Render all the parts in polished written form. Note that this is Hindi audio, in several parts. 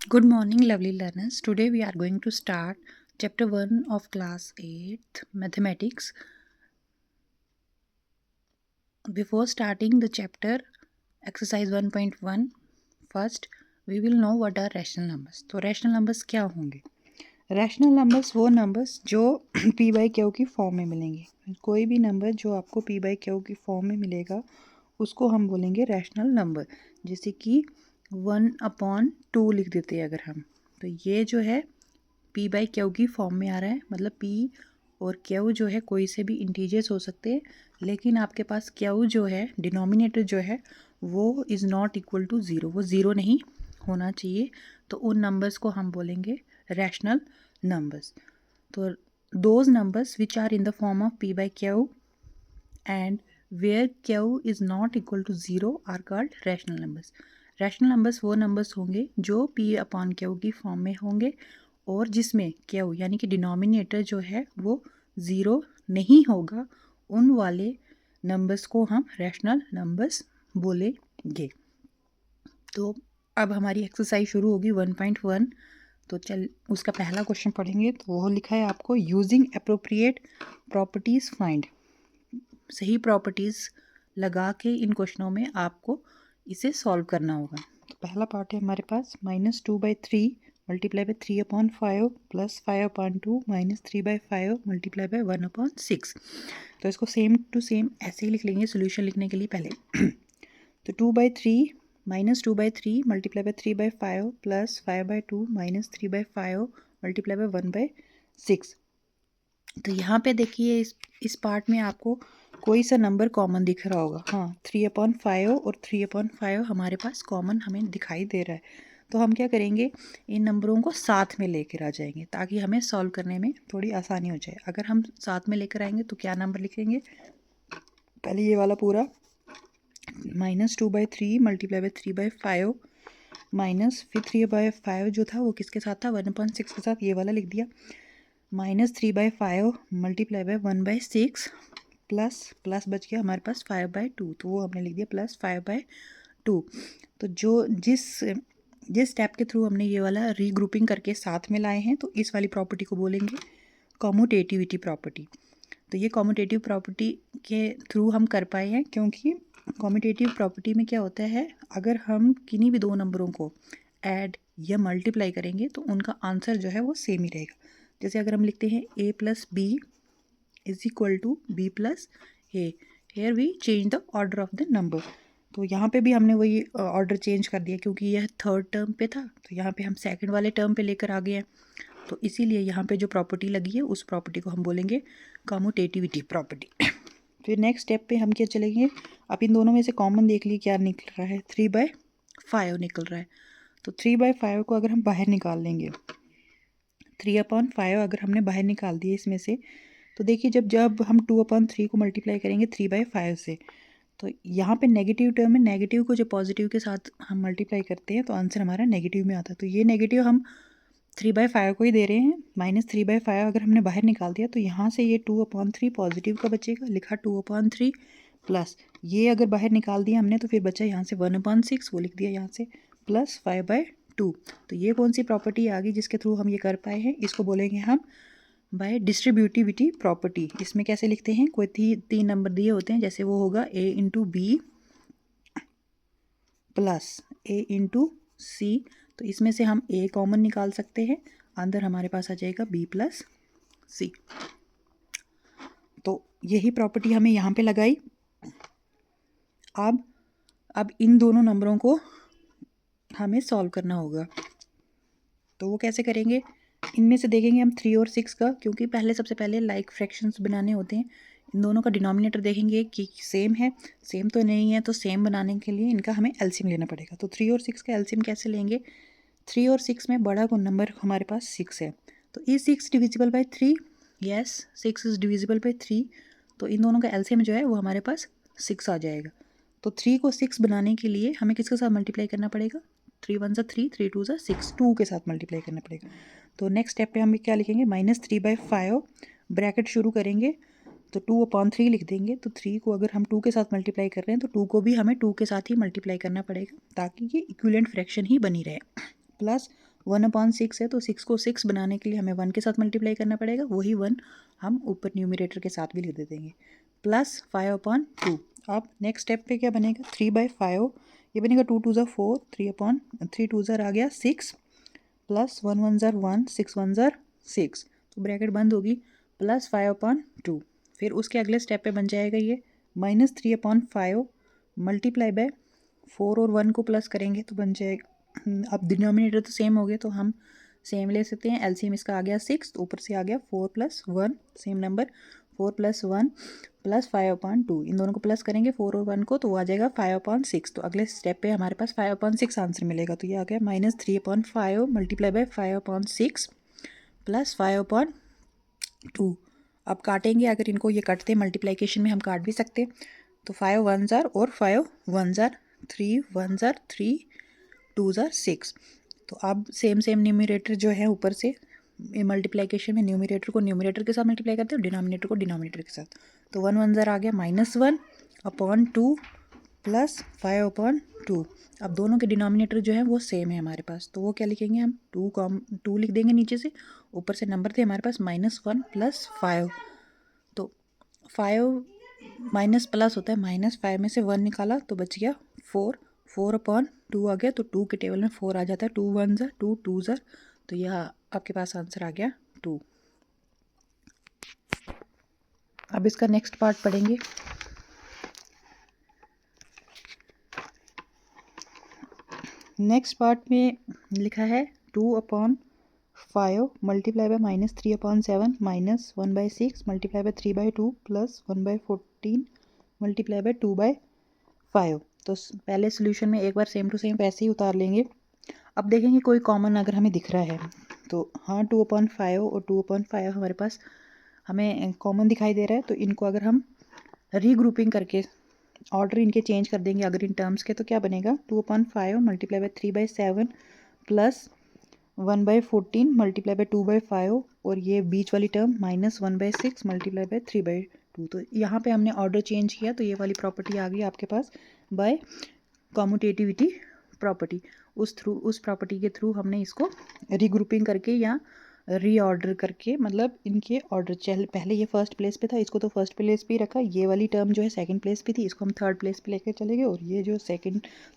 Good morning, lovely learners. Today we are going to start chapter 1 of class 8th mathematics. Before starting the chapter, exercise 1.1, first we will know what are rational numbers. तो rational numbers क्या होंगे? रैशनल नंबर्स वो नंबर्स जो p बाई क्यू की फॉर्म में मिलेंगे। कोई भी नंबर जो आपको p बाई क्यू की फॉर्म में मिलेगा उसको हम बोलेंगे रैशनल नंबर। जैसे कि 1/2 लिख देते हैं अगर हम, तो ये जो है p बाई क्यू की फॉर्म में आ रहा है। मतलब p और क्यू जो है कोई से भी इंटीजर्स हो सकते हैं, लेकिन आपके पास क्यू जो है डिनोमिनेटर जो है वो is not equal to zero, वो ज़ीरो नहीं होना चाहिए। तो उन नंबर्स को हम बोलेंगे rational numbers. So those numbers which are in the form of p by q and where q is not equal to 0 are called rational numbers. Rational numbers वो नंबर्स होंगे जो p अपॉन क्यू की फॉर्म में होंगे और जिसमें क्यू यानी कि डिनोमिनेटर जो है वो ज़ीरो नहीं होगा। उन वाले नंबर्स को हम रैशनल नंबर्स बोलेंगे। तो अब हमारी एक्सरसाइज शुरू होगी 1.1। तो चल उसका पहला क्वेश्चन पढ़ेंगे। तो वो लिखा है आपको यूजिंग अप्रोप्रिएट प्रॉपर्टीज़ फाइंड। सही प्रॉपर्टीज़ लगा के इन क्वेश्चनों में आपको इसे सॉल्व करना होगा। तो पहला पार्ट है हमारे पास -2/3 multiply by 3/5 plus 5/2 -3/5 multiply by 1/6। तो इसको सेम टू सेम ऐसे ही लिख लेंगे सोल्यूशन लिखने के लिए पहले। तो 2/3 -2/3 multiply by 3/5 plus 5/2 -3/5 multiply by 1/6। तो यहाँ पे देखिए इस पार्ट में आपको कोई सा नंबर कॉमन दिख रहा होगा। हाँ, 3/5 और 3/5 हमारे पास कॉमन हमें दिखाई दे रहा है। तो हम क्या करेंगे, इन नंबरों को साथ में लेकर आ जाएंगे ताकि हमें सॉल्व करने में थोड़ी आसानी हो जाए। अगर हम साथ में लेकर आएंगे तो क्या नंबर लिखेंगे, पहले ये वाला पूरा -2/3 मल्टीप्लाई बाई 3/5 माइनस फिर 3/5 जो था वो किसके साथ था, 1/6 के साथ, ये वाला लिख दिया। -3/5 मल्टीप्लाई बाई 1/6 प्लस प्लस बच गया हमारे पास 5/2, तो वो हमने लिख दिया प्लस 5/2। तो जो जिस जिस स्टेप के थ्रू हमने ये वाला रीग्रुपिंग करके साथ में लाए हैं तो इस वाली प्रॉपर्टी को बोलेंगे कॉम्यूटेटिविटी प्रॉपर्टी। तो ये कॉम्यूटेटिव प्रॉपर्टी के थ्रू हम कर पाए हैं क्योंकि कॉम्यूटेटिव प्रॉपर्टी में क्या होता है, अगर हम किन्हीं भी दो नंबरों को ऐड या मल्टीप्लाई करेंगे तो उनका आंसर जो है वो सेम ही रहेगा। जैसे अगर हम लिखते हैं a plus B is equal to B plus A, here we change the order of the number. तो यहाँ पे भी हमने वही ऑर्डर चेंज कर दिया क्योंकि यह थर्ड टर्म पे था, तो यहाँ पे हम सेकंड वाले टर्म पे लेकर आ गए हैं। तो इसीलिए यहाँ पे जो प्रॉपर्टी लगी है उस प्रॉपर्टी को हम बोलेंगे कॉम्यूटेटिविटी प्रॉपर्टी। फिर नेक्स्ट स्टेप पे हम क्या चलेंगे, अब इन दोनों में से कॉमन देख लिए क्या निकल रहा है, 3/5 निकल रहा है। तो 3/5 को अगर हम बाहर निकाल लेंगे, 3/5 अगर हमने बाहर निकाल दिया इसमें से, तो देखिए जब जब हम 2/3 को मल्टीप्लाई करेंगे 3/5 से, तो यहाँ पे नेगेटिव टर्म है, नेगेटिव को जो पॉजिटिव के साथ हम मल्टीप्लाई करते हैं तो आंसर हमारा नेगेटिव में आता है। तो ये नेगेटिव हम 3/5 को ही दे रहे हैं। -3/5 अगर हमने बाहर निकाल दिया तो यहाँ से ये 2/3 पॉजिटिव का बचेगा, लिखा 2/3 प्लस ये अगर बाहर निकाल दिया हमने तो फिर बचा यहाँ से 1/6, वो लिख दिया यहाँ से प्लस 5/2। तो ये कौन सी प्रॉपर्टी आ गई जिसके थ्रू हम ये कर पाए हैं, इसको बोलेंगे हम बाय डिस्ट्रीब्यूटिविटी प्रॉपर्टी। इसमें कैसे लिखते हैं, कोई तीन नंबर दिए होते हैं, जैसे वो होगा a into b plus a into c. तो इसमें से हम a कॉमन निकाल सकते हैं, अंदर हमारे पास आ जाएगा b प्लस सी। तो यही प्रॉपर्टी हमें यहाँ पे लगाई। अब इन दोनों नंबरों को हमें सॉल्व करना होगा। तो वो कैसे करेंगे, इनमें से देखेंगे हम 3 और 6 का, क्योंकि पहले सबसे पहले लाइक फ्रैक्शंस बनाने होते हैं। इन दोनों का डिनोमिनेटर देखेंगे कि सेम है, सेम तो नहीं है, तो सेम बनाने के लिए इनका हमें एलसीएम लेना पड़ेगा। तो 3 और 6 का एलसीएम कैसे लेंगे, 3 और 6 में बड़ा कौन नंबर हमारे पास 6 है, तो is 6 divisible by 3, yes 6 is divisible by 3। तो इन दोनों का एलसीएम जो है वो हमारे पास 6 आ जाएगा। तो 3 को 6 बनाने के लिए हमें किसके साथ मल्टीप्लाई करना पड़ेगा, 3 1 3, 3 2 6, 2 के साथ मल्टीप्लाई करना पड़ेगा। तो नेक्स्ट स्टेप पे हम क्या लिखेंगे, -3/5 ब्रैकेट शुरू करेंगे तो 2/3 लिख देंगे। तो 3 को अगर हम 2 के साथ मल्टीप्लाई कर रहे हैं तो 2 को भी हमें 2 के साथ ही मल्टीप्लाई करना पड़ेगा ताकि ये इक्विवेलेंट फ्रैक्शन ही बनी रहे। प्लस 1/6 है तो 6 को 6 बनाने के लिए हमें 1 के साथ मल्टीप्लाई करना पड़ेगा, वही 1 हम ऊपर न्यूमरेटर के साथ भी लिख दे देंगे, प्लस 5/2। अब नेक्स्ट स्टेप पे क्या बनेगा, 3/5, ये बनेगा 2 2 ज़ा 4, 3 2 ज़ा आ गया 6, प्लस 1 1 ज़ा 1, 6 1 ज़ा 6, तो ब्रैकेट बंद होगी, प्लस 5/2। फिर उसके अगले स्टेप पे बन जाएगा ये -3/5 मल्टीप्लाई बाय 4 और 1 को प्लस करेंगे तो बन जाएगा, अब डिनोमिनेटर तो सेम हो गए तो हम सेम ले सकते हैं, एलसीएम इसका आ गया 6, तो ऊपर से आ गया 4 + 1 सेम नंबर, 4 + 1 + 5/2, इन दोनों को प्लस करेंगे 4 और 1 को तो वो आ जाएगा 5/6। तो अगले स्टेप पे हमारे पास 5/6 आंसर मिलेगा, तो ये आ गया -3/5 मल्टीप्लाई बाय 5/6 प्लस 5/2। अब काटेंगे, अगर इनको ये कटते मल्टीप्लिकेशन में हम काट भी सकते, तो 5 1 ज़ार और 5 1 ज़ार, 3 1 ज़ार 3 2 ज़ार 6। तो अब सेम न्यूमरेटर जो है ऊपर से मल्टीप्लिकेशन में न्यूमरेटर को न्यूमरेटर के साथ मल्टीप्लाई करते हैं और डिनोमिनेटर को डिनोमिनेटर के साथ, तो 1 1 ज़ार आ गया -1/2 प्लस 5/2। अब दोनों के डिनोमिनेटर जो है वो सेम है हमारे पास, तो वो क्या लिखेंगे हम, 2 लिख देंगे नीचे से, ऊपर से नंबर थे हमारे पास -1 + 5, तो 5 माइनस प्लस होता है, -5 में से 1 निकाला तो बच गया 4, 4/2 आ गया, तो 2 के टेबल में 4 आ जाता है, 2 1 ज़ार 2 2 ज़ार, तो यह आपके पास आंसर आ गया 2। अब इसका नेक्स्ट पार्ट पढ़ेंगे। नेक्स्ट पार्ट में लिखा है 2/5 multiply by -3/7 -1/6 multiply by 3/2 plus 1/14 multiply by 2/5। तो पहले सोल्यूशन में एक बार सेम टू सेम वैसे ही उतार लेंगे। अब देखेंगे कोई कॉमन अगर हमें दिख रहा है तो हाँ, 2/5 और 2/5 हमारे पास हमें कॉमन दिखाई दे रहा है, तो इनको अगर हम रीग्रुपिंग करके ऑर्डर इनके चेंज कर देंगे अगर इन टर्म्स के, तो क्या बनेगा, 2/5 multiply by 3/7 plus 1/14 multiply by 2/5 और ये बीच वाली टर्म -1/6 मल्टीप्लाई बाय 3/2। तो यहाँ पे हमने ऑर्डर चेंज किया तो ये वाली प्रॉपर्टी आ गई आपके पास बाय कॉम्यूटेटिविटी प्रॉपर्टी। उस प्रॉपर्टी के थ्रू हमने इसको रीग्रुपिंग करके या रीऑर्डर करके, मतलब इनके ऑर्डर चल, पहले ये फर्स्ट प्लेस पे था, इसको तो फर्स्ट प्लेस पे ही रखा, ये वाली टर्म जो है सेकंड प्लेस पे थी, इसको हम थर्ड प्लेस पे लेके चले गए, और ये जो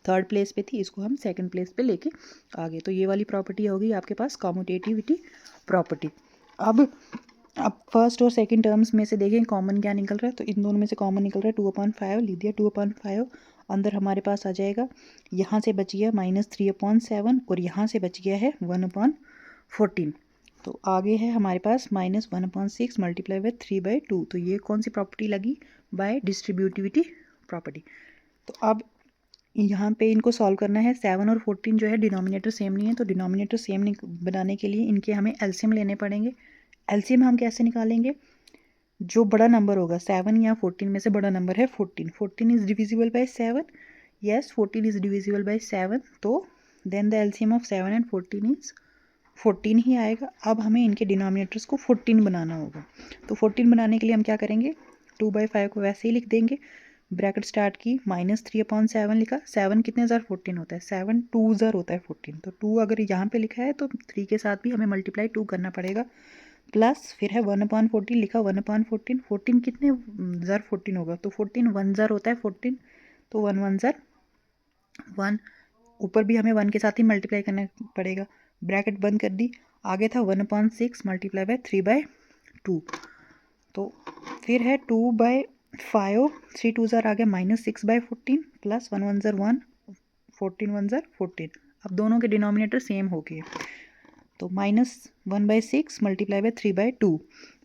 थर्ड प्लेस पे थी इसको हम सेकंड प्लेस पे लेके आ गए। तो ये वाली प्रॉपर्टी होगी आपके पास कॉम्यूटेटिविटी प्रॉपर्टी। अब फर्स्ट और सेकंड टर्म्स में से देखें कॉमन क्या निकल रहा है, तो इन दोनों में से कॉमन निकल रहा है 2/5, लिख दिया 2/5, अंदर हमारे पास आ जाएगा, यहाँ से बच गया -3/7 और यहाँ से बच गया है 1/14। तो आगे है हमारे पास -1/6 मल्टीप्लाई बाय 3/2। तो ये कौन सी प्रॉपर्टी लगी, बाय डिस्ट्रीब्यूटिविटी प्रॉपर्टी। तो अब यहाँ पे इनको सॉल्व करना है, 7 और 14 जो है डिनोमिनेटर सेम नहीं है, तो डिनोमिनेटर सेम बनाने के लिए इनके हमें एलसीएम लेने पड़ेंगे। एलसीएम हम कैसे निकालेंगे, जो बड़ा नंबर होगा 7 या 14 में से बड़ा नंबर है 14, 14 is divisible by 7, yes 14 is divisible by 7, तो then the LCM of 7 and 14 is 14 ही आएगा। अब हमें इनके डिनोमिनेटर्स को 14 बनाना होगा, तो 14 बनाने के लिए हम क्या करेंगे, 2/5 को वैसे ही लिख देंगे, ब्रैकेट स्टार्ट की, -3/7 लिखा, 7 कितने ज़ार 14 होता है, 7 2 ज़ार होता है 14, तो 2 अगर यहाँ पे लिखा है तो 3 के साथ भी हमें मल्टीप्लाई 2 करना पड़ेगा, प्लस फिर है 1/14 लिखा, 1/14, 14 कितने ज़ार 14 होगा, तो 14 1 ज़ार होता है 14, तो 1 1 ज़ार 1, ऊपर भी हमें 1 के साथ ही मल्टीप्लाई करना पड़ेगा, ब्रैकेट बंद कर दी, आगे था 1/6 मल्टीप्लाई बाय 3/2, तो फिर है 2/5, 3 2 ज़ार आ गया -6/14 प्लस 1 1 ज़ार 1, 14 1 ज़ार 14। अब दोनों के डिनोमिनेटर सेम हो गए, तो -1/6 मल्टीप्लाई बाय 3/2,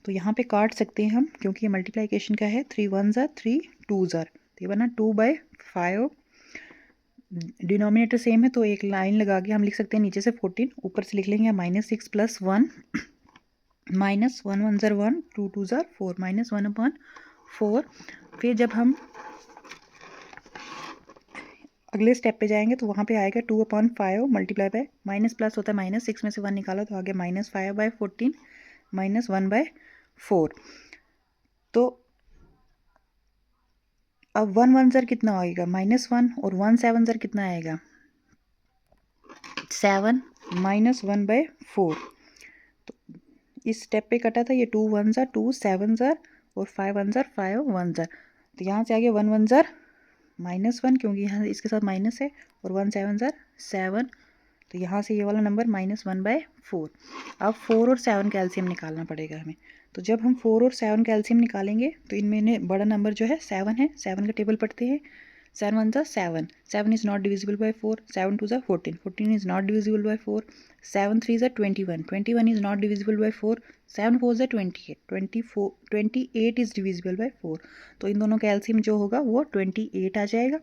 तो यहाँ पे काट सकते हैं हम क्योंकि ये मल्टीप्लिकेशन का है, 3 1 ज़ार 3 2 ज़ार, तो ये बना 2/5, डिनोमिनेटर सेम है तो एक लाइन लगा के हम लिख सकते हैं नीचे से 14, ऊपर से लिख लेंगे -6 + 1, -1 1 ज़ार 1, 2 2 ज़ार 4, -1/4। फिर जब हम अगले स्टेप पे जाएंगे तो वहाँ पे आएगा 2/5 मल्टीप्लाई बाय, माइनस प्लस होता है -6 में से 1 निकाला तो आ गया -5/14 -1/4। तो अब 1 1 ज़ार कितना आएगा, -1 और 1 7 ज़ार कितना आएगा, 7, -1/4। तो इस स्टेप पे कटा था, ये 2 1 ज़ार 2 7 ज़ार और 5 1 ज़ार 5 1 ज़ार। तो यहाँ से आगे 1 1 ज़ार -1 क्योंकि यहाँ इसके साथ माइनस है, और 1 7 ज़ार 7। तो यहाँ से ये वाला नंबर -1/4। अब 4 और 7 का एलसीएम निकालना पड़ेगा हमें। तो जब हम 4 और 7 का एलसीएम निकालेंगे तो इनमें बड़ा नंबर जो है 7 है। 7 का टेबल पढ़ते हैं। 7 1 ज़ा 7, 7 इज़ नॉट डिविजिबल बाय 4, 7 2 ज़ा 14, 14 इज़ नॉट डिविजिबल बाय 4, 7 3 ज़ा 21, 21 इज़ नॉट डिविजिबल बाय 4, 7 4 ज़ा 28, 28 इज़ डिविजिबल बाय 4। तो इन दोनों का एलसीएम जो होगा वो 28 आ जाएगा।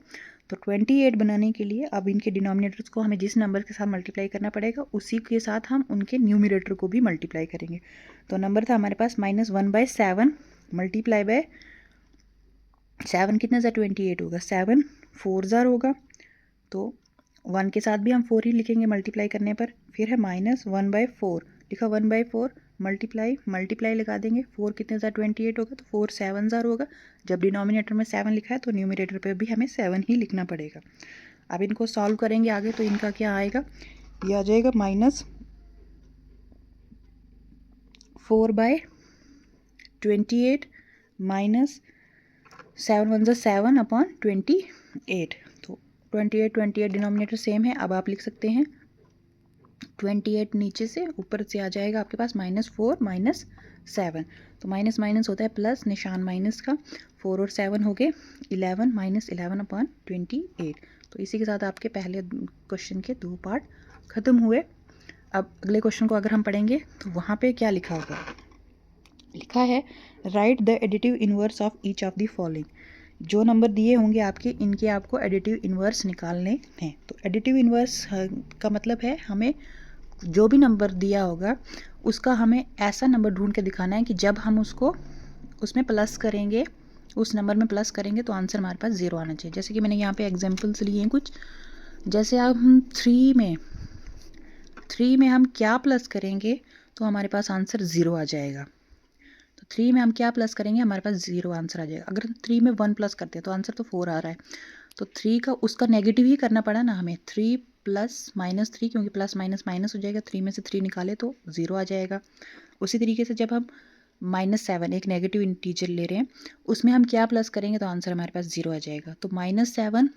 तो 28 बनाने के लिए अब इनके डिनोमिनेटर्स को हमें जिस नंबर के साथ मल्टीप्लाई करना पड़ेगा उसी के साथ हम उनके न्यूमिनेटर को भी मल्टीप्लाई करेंगे। तो नंबर था हमारे पास -1/7 मल्टीप्लाई बाय 7 कितना ज़ा 28 होगा, 7 4 ज़ार होगा। तो 1 के साथ भी हम 4 ही लिखेंगे मल्टीप्लाई करने पर। फिर है -1/4 लिखा, 1/4 मल्टीप्लाई लगा देंगे। 4 कितने ज़ार 28 होगा, तो 4 7 ज़ार होगा। जब डिनोमिनेटर में 7 लिखा है तो न्यूमिनेटर पे भी हमें 7 ही लिखना पड़ेगा। अब इनको सॉल्व करेंगे आगे, तो इनका क्या आएगा, ये आ जाएगा -4/28 -7 1 ज़ा 7 अपॉन 28। तो 28 डिनोमिनेटर सेम है। अब आप लिख सकते हैं 28 नीचे से ऊपर से आ जाएगा आपके पास -4 -7। तो माइनस माइनस होता है प्लस, निशान माइनस का। 4 और 7 हो गए 11 -11 अपॉन 28। तो इसी के साथ आपके पहले क्वेश्चन के 2 पार्ट ख़त्म हुए। अब अगले क्वेश्चन को अगर हम पढ़ेंगे तो वहाँ पे क्या लिखा होगा, लिखा है right the additive inverse of each of the following. जो नंबर दिए होंगे आपके, इनके आपको एडिटिव इनवर्स निकालने हैं। तो एडिटिव इनवर्स का मतलब है हमें जो भी नंबर दिया होगा उसका हमें ऐसा नंबर ढूंढ के दिखाना है कि जब हम उसको उसमें प्लस करेंगे, उस नंबर में प्लस करेंगे तो आंसर हमारे पास 0 आना चाहिए। जैसे कि मैंने यहाँ पे एग्जांपल्स लिए हैं कुछ। जैसे अब हम 3 में हम क्या प्लस करेंगे तो हमारे पास आंसर 0 आ जाएगा। तो 3 में हम क्या प्लस करेंगे, हमारे पास 0 आंसर आ जाएगा। अगर 3 में 1 प्लस करते हैं तो आंसर तो 4 आ रहा है। तो 3 का उसका नेगेटिव ही करना पड़ा ना हमें। 3 प्लस -3, क्योंकि प्लस माइनस माइनस हो जाएगा। 3 में से 3 निकाले तो 0 आ जाएगा। उसी तरीके से जब हम -7 एक नेगेटिव इंटीजर ले रहे हैं, उसमें हम क्या प्लस करेंगे तो आंसर हमारे पास 0 आ जाएगा। तो -7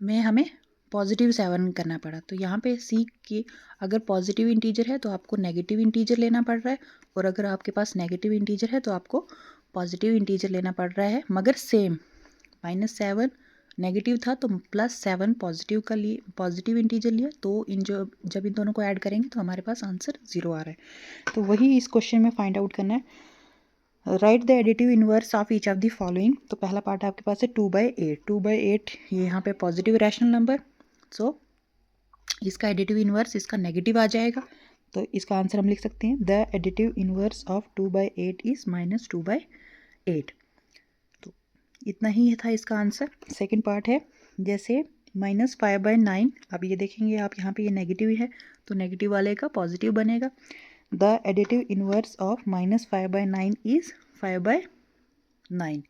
में हमें पॉजिटिव 7 करना पड़ा। तो यहाँ पे सीख के अगर पॉजिटिव इंटीजर है तो आपको नेगेटिव इंटीजर लेना पड़ रहा है, और अगर आपके पास नेगेटिव इंटीजर है तो आपको पॉजिटिव इंटीजर लेना पड़ रहा है। मगर सेम -7 नेगेटिव था तो +7 पॉजिटिव का लिए, पॉजिटिव इंटीजर लिया। तो जब इन दोनों को ऐड करेंगे तो हमारे पास आंसर 0 आ रहा है। तो वही इस क्वेश्चन में फाइंड आउट करना है। Right the additive inverse of each of the following. तो पहला पार्ट आपके पास है 2/8। 2/8 ये यहाँ पे पॉजिटिव रैशनल नंबर, सो इसका एडिटिव इनवर्स इसका नेगेटिव आ जाएगा। तो इसका आंसर हम लिख सकते हैं the additive inverse of 2/8 is -2/8। तो इतना ही था इसका आंसर। सेकंड पार्ट है जैसे -5/9। अब ये देखेंगे आप, यहाँ पे ये नेगेटिव है तो नेगेटिव वाले का पॉजिटिव बनेगा। The additive inverse of -5/9 is 5/9।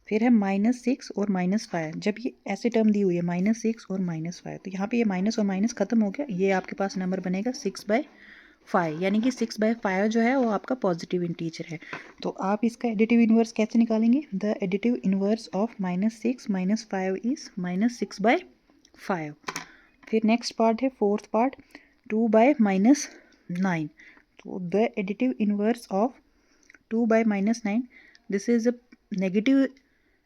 फिर है -6 और -5। जब ये ऐसे टर्म दी हुई है -6 और -5, तो यहाँ पे ये माइनस और माइनस खत्म हो गया। ये आपके पास नंबर बनेगा 6/5, यानी कि 6/5 जो है वो आपका पॉजिटिव इंटीजर है। तो आप इसका एडिटिव इनवर्स कैसे निकालेंगे, the additive inverse of -6 -5 is -6/5। फिर नेक्स्ट पार्ट है फोर्थ पार्ट 2/-9। तो the additive inverse of 2/-9, this is a negative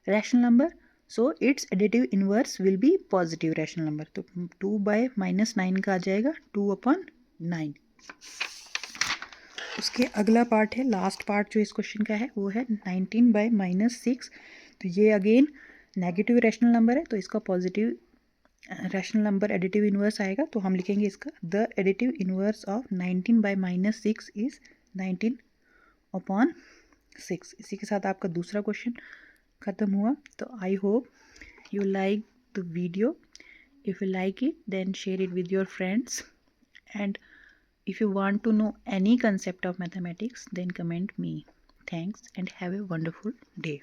rational number, so its additive inverse will be positive rational number। तो 2/-9 का आ जाएगा 2/9। उसके अगला पार्ट है, लास्ट पार्ट जो इस क्वेश्चन का है वो है 19/-6। तो ये अगेन नेगेटिव रैशनल नंबर है, तो इसका positive rational number additive inverse आएगा। तो हम लिखेंगे इसका the additive inverse of 19/-6 is 19/6। इसी के साथ आपका दूसरा क्वेश्चन ख़त्म हुआ। तो I hope you like the video. If you like it, then share it with your friends, and if you want to know any concept of mathematics, then comment me. Thanks and have a wonderful day.